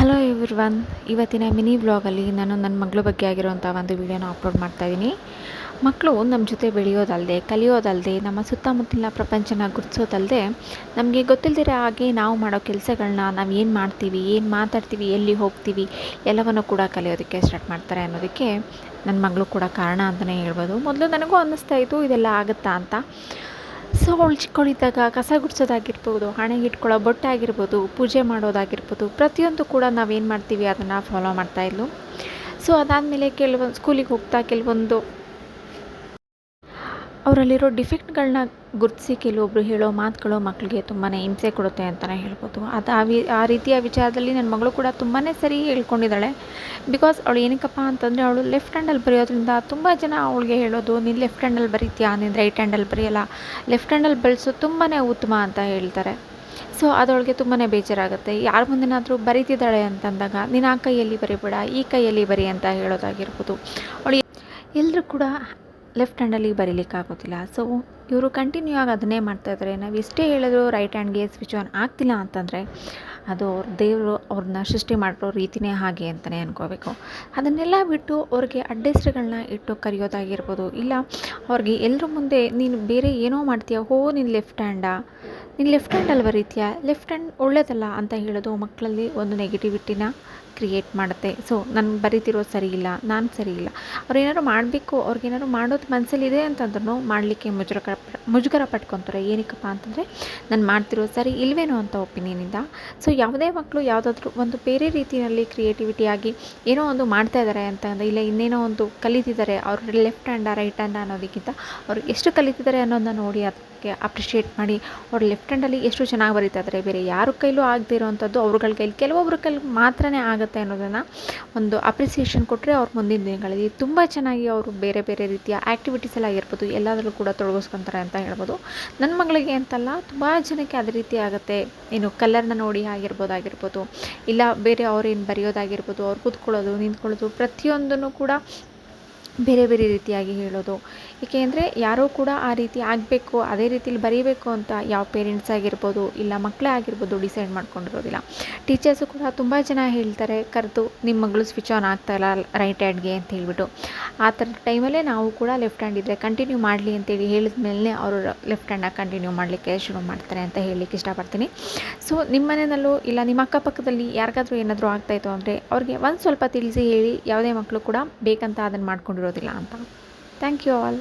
Hello everyone. ಇವತ್ತಿನ mini ವ್ಲಾಗಲ್ಲಿ ನಾನು ನನ್ನ ಮಗಳ ಬಗ್ಗೆ ಆಗಿರುವಂಥ ಒಂದು ವಿಡಿಯೋನ ಅಪ್ಲೋಡ್ ಮಾಡ್ತಾಯಿದ್ದೀನಿ. ಮಕ್ಕಳು ನಮ್ಮ ಜೊತೆ ಬೆಳೆಯೋದಲ್ಲದೆ, ಕಲಿಯೋದಲ್ಲದೆ, ನಮ್ಮ ಸುತ್ತಮುತ್ತಲಿನ ಪ್ರಪಂಚನ ಗುರುತಿಸೋದಲ್ಲದೆ, ನಮಗೆ ಗೊತ್ತಿಲ್ಲದಿರೋ ಹಾಗೆ ನಾವು ಮಾಡೋ ಕೆಲಸಗಳನ್ನ, ನಾವು ಏನು ಮಾಡ್ತೀವಿ, ಏನು ಮಾತಾಡ್ತೀವಿ, ಎಲ್ಲಿ ಹೋಗ್ತೀವಿ ಎಲ್ಲವನ್ನು ಕೂಡ ಕಲಿಯೋದಕ್ಕೆ ಸ್ಟಾರ್ಟ್ ಮಾಡ್ತಾರೆ ಅನ್ನೋದಕ್ಕೆ ನನ್ನ ಮಗಳು ಕೂಡ ಕಾರಣ ಅಂತಲೇ ಹೇಳ್ಬೋದು. ಮೊದಲು ನನಗೂ ಅನ್ನಿಸ್ತಾ ಇತ್ತು ಇದೆಲ್ಲ ಆಗುತ್ತಾ ಅಂತ. ಸೊ ಅವಳು ಚಿಕ್ಕವಳಿದ್ದಾಗ ಕಸ ಗುಡಿಸೋದಾಗಿರ್ಬೋದು, ಹಣೆಗೆ ಇಟ್ಕೊಳ್ಳೋ ಬೊಟ್ಟಾಗಿರ್ಬೋದು, ಪೂಜೆ ಮಾಡೋದಾಗಿರ್ಬೋದು, ಪ್ರತಿಯೊಂದು ಕೂಡ ನಾವೇನು ಮಾಡ್ತೀವಿ ಅದನ್ನು ಫಾಲೋ ಮಾಡ್ತಾಯಿದ್ಲು. ಸೊ ಅದಾದಮೇಲೆ ಕೆಲವೊಂದು ಸ್ಕೂಲಿಗೆ ಹೋಗ್ತಾ ಕೆಲವೊಂದು ಅವರಲ್ಲಿರೋ ಡಿಫೆಕ್ಟ್ಗಳನ್ನ ಗುರುತಿಸಿ ಕೆಲವೊಬ್ಬರು ಹೇಳೋ ಮಾತುಗಳು ಮಕ್ಕಳಿಗೆ ತುಂಬಾ ಹಿಂಸೆ ಕೊಡುತ್ತೆ ಅಂತಲೇ ಹೇಳ್ಬೋದು. ಅದು ಆ ರೀತಿಯ ವಿಚಾರದಲ್ಲಿ ನನ್ನ ಮಗಳು ಕೂಡ ತುಂಬಾ ಸರಿ ಹೇಳ್ಕೊಂಡಿದ್ದಾಳೆ. ಬಿಕಾಸ್ ಅವಳು ಏನಕ್ಕಪ್ಪ ಅಂತಂದರೆ, ಅವಳು ಲೆಫ್ಟ್ ಹ್ಯಾಂಡಲ್ಲಿ ಬರೆಯೋದ್ರಿಂದ ತುಂಬ ಜನ ಅವಳಿಗೆ ಹೇಳೋದು, ನೀನು ಲೆಫ್ಟ್ ಹ್ಯಾಂಡಲ್ಲಿ ಬರೀತೀಯಾ, ನೀನು ರೈಟ್ ಹ್ಯಾಂಡಲ್ಲಿ ಬರೆಯಲ್ಲ, ಲೆಫ್ಟ್ ಹ್ಯಾಂಡಲ್ಲಿ ಬಳಸೋದು ತುಂಬಾ ಉತ್ತಮ ಅಂತ ಹೇಳ್ತಾರೆ. ಸೊ ಅದೊಳಗೆ ತುಂಬಾ ಬೇಜಾರಾಗುತ್ತೆ. ಯಾರ ಮುಂದೆನಾದರೂ ಬರೀತಿದ್ದಾಳೆ ಅಂತಂದಾಗ, ನೀನು ಆ ಕೈಯಲ್ಲಿ ಬರೀಬೇಡ, ಈ ಕೈಯಲ್ಲಿ ಬರಿ ಅಂತ ಹೇಳೋದಾಗಿರ್ಬೋದು. ಅವಳು ಎಲ್ಲರೂ ಕೂಡ ಲೆಫ್ಟ್ ಹ್ಯಾಂಡಲ್ಲಿ ಬರೀಲಿಕ್ಕಾಗೋದಿಲ್ಲ. ಸೊ ಇವರು ಕಂಟಿನ್ಯೂ ಆಗಿ ಅದನ್ನೇ ಮಾಡ್ತಾಯಿದ್ದಾರೆ. ನಾವು ಎಷ್ಟೇ ಹೇಳಿದ್ರು ರೈಟ್ ಹ್ಯಾಂಡ್ಗೆ ಸ್ವಿಚ್ ಆನ್ ಆಗ್ತಿಲ್ಲ ಅಂತಂದರೆ ಅದು ದೇವರು ಅವ್ರನ್ನ ಸೃಷ್ಟಿ ಮಾಡಿರೋ ರೀತಿಯೇ ಹಾಗೆ ಅಂತಲೇ ಅಂದ್ಕೋಬೇಕು. ಅದನ್ನೆಲ್ಲ ಬಿಟ್ಟು ಅವ್ರಿಗೆ ಅಡ್ಡೆಸ್ರುಗಳನ್ನ ಇಟ್ಟು ಕರೆಯೋದಾಗಿರ್ಬೋದು, ಇಲ್ಲ ಅವ್ರಿಗೆ ಎಲ್ಲರ ಮುಂದೆ ನೀನು ಬೇರೆ ಏನೋ ಮಾಡ್ತೀಯ, ನೀನು ಲೆಫ್ಟ್ ಹ್ಯಾಂಡಾ, ನೀನು ಲೆಫ್ಟ್ ಹ್ಯಾಂಡಲ್ಲಿ ಬರೀತೀಯಾ, ಲೆಫ್ಟ್ ಹ್ಯಾಂಡ್ ಒಳ್ಳೇದಲ್ಲ ಅಂತ ಹೇಳೋದು ಮಕ್ಕಳಲ್ಲಿ ಒಂದು ನೆಗೆಟಿವಿಟಿನ ಕ್ರಿಯೇಟ್ ಮಾಡುತ್ತೆ. ಸೊ ನಾನು ಬರೀತಿರೋದು ಸರಿ ಇಲ್ಲ, ನಾನು ಸರಿ ಇಲ್ಲ. ಅವ್ರೇನಾದ್ರು ಮಾಡಬೇಕು, ಅವ್ರಿಗೇನಾದ್ರು ಮಾಡೋದು ಮನಸ್ಸಲ್ಲಿದೆ ಅಂತಂದ್ರೂ ಮಾಡಲಿಕ್ಕೆ ಮುಜುಗರ ಪಟ್ಕೊತಾರೆ. ಏನಕ್ಕಪ್ಪ ಅಂತಂದರೆ, ನಾನು ಮಾಡ್ತಿರೋದು ಸರಿ ಇಲ್ವೇನೋ ಅಂತ ಒಪಿನಿಯನಿಂದ. ಸೊ ಯಾವುದೇ ಮಕ್ಕಳು ಯಾವುದಾದ್ರೂ ಒಂದು ಬೇರೆ ರೀತಿಯಲ್ಲಿ ಕ್ರಿಯೇಟಿವಿಟಿಯಾಗಿ ಏನೋ ಒಂದು ಮಾಡ್ತಾ ಇದ್ದಾರೆ ಅಂತಂದರೆ, ಇಲ್ಲ ಇನ್ನೇನೋ ಒಂದು ಕಲಿತಿದ್ದಾರೆ, ಅವ್ರ ಲೆಫ್ಟ್ ಹ್ಯಾಂಡ ರೈಟ್ ಹ್ಯಾಂಡ ಅನ್ನೋದಕ್ಕಿಂತ ಅವ್ರು ಎಷ್ಟು ಕಲಿತಿದ್ದಾರೆ ಅನ್ನೋದನ್ನ ನೋಡಿ ಅದಕ್ಕೆ ಅಪ್ರಿಷಿಯೇಟ್ ಮಾಡಿ, ಅವ್ರು ಲೆಫ್ಟ್ ಹ್ಯಾಂಡಲ್ಲಿ ಎಷ್ಟು ಚೆನ್ನಾಗಿ ಬರೀತಾ ಇದ್ದಾರೆ, ಬೇರೆ ಯಾರ ಕೈಲೂ ಆಗದೇ ಇರೋವಂಥದ್ದು ಅವ್ರಗಳ ಕೈಲಿ, ಕೆಲವೊಬ್ಬರ ಕೈಲಿ ಮಾತ್ರನೇ ಆಗುತ್ತೆ ಅನ್ನೋದನ್ನು ಒಂದು ಅಪ್ರಿಸಿಯೇಷನ್ ಕೊಟ್ಟರೆ ಅವ್ರ ಮುಂದಿನ ದಿನಗಳಲ್ಲಿ ತುಂಬ ಚೆನ್ನಾಗಿ ಅವರು ಬೇರೆ ಬೇರೆ ರೀತಿಯ ಆ್ಯಕ್ಟಿವಿಟೀಸ್ ಎಲ್ಲ ಆಗಿರ್ಬೋದು ಎಲ್ಲದರಲ್ಲೂ ಕೂಡ ತೊಡಗಿಸ್ಕೊತಾರೆ ಅಂತ ಹೇಳ್ಬೋದು. ನನ್ನ ಮಗಳಿಗೆ ಅಂತಲ್ಲ, ತುಂಬ ಜನಕ್ಕೆ ಅದೇ ರೀತಿ ಆಗುತ್ತೆ. ಏನು ಕಲರ್ನ ನೋಡಿ ಆಗಿರ್ಬೋದು, ಇಲ್ಲ ಬೇರೆ ಅವ್ರೇನು ಬರೆಯೋದಾಗಿರ್ಬೋದು, ಅವ್ರು ಕೂತ್ಕೊಳ್ಳೋದು, ನಿಂತ್ಕೊಳ್ಳೋದು, ಪ್ರತಿಯೊಂದನ್ನು ಕೂಡ ಬೇರೆ ಬೇರೆ ರೀತಿಯಾಗಿ ಹೇಳೋದು. ಏಕೆಂದರೆ ಯಾರೂ ಕೂಡ ಆ ರೀತಿ ಆಗಬೇಕು, ಅದೇ ರೀತಿಲಿ ಬರೀಬೇಕು ಅಂತ ಯಾವ ಪೇರೆಂಟ್ಸ್ ಆಗಿರ್ಬೋದು, ಇಲ್ಲ ಮಕ್ಕಳೇ ಆಗಿರ್ಬೋದು ಡಿಸೈಡ್ ಮಾಡ್ಕೊಂಡಿರೋದಿಲ್ಲ. ಟೀಚರ್ಸು ಕೂಡ ತುಂಬ ಜನ ಹೇಳ್ತಾರೆ, ಕರೆದು ನಿಮ್ಮ ಮಗಳು ಸ್ವಿಚ್ ಆನ್ ಆಗ್ತಾಯಿಲ್ಲ ರೈಟ್ ಹ್ಯಾಂಡ್ಗೆ ಅಂತ ಹೇಳ್ಬಿಟ್ಟು. ಆ ಥರದ ಟೈಮಲ್ಲೇ ನಾವು ಕೂಡ ಲೆಫ್ಟ್ ಹ್ಯಾಂಡ್ ಇದ್ದರೆ ಕಂಟಿನ್ಯೂ ಮಾಡಲಿ ಅಂತೇಳಿ ಹೇಳಿದ ಮೇಲೆ ಅವರು ಲೆಫ್ಟ್ ಹ್ಯಾಂಡಾಗಿ ಕಂಟಿನ್ಯೂ ಮಾಡಲಿಕ್ಕೆ ಶುರು ಮಾಡ್ತಾರೆ ಅಂತ ಹೇಳಲಿಕ್ಕೆ ಇಷ್ಟಪಡ್ತೀನಿ. ಸೊ ನಿಮ್ಮ ಮನೆಯಲ್ಲೂ ಇಲ್ಲ ನಿಮ್ಮ ಅಕ್ಕಪಕ್ಕದಲ್ಲಿ ಯಾರಿಗಾದ್ರೂ ಏನಾದರೂ ಆಗ್ತಾಯಿತ್ತು ಅಂದರೆ ಅವ್ರಿಗೆ ಒಂದು ಸ್ವಲ್ಪ ತಿಳಿಸಿ ಹೇಳಿ, ಯಾವುದೇ ಮಕ್ಕಳು ಕೂಡ ಬೇಕಂತ ಅದನ್ನು ಮಾಡ್ಕೊಂಡಿರೋದಿಲ್ಲ ಅಂತ. Thank you all.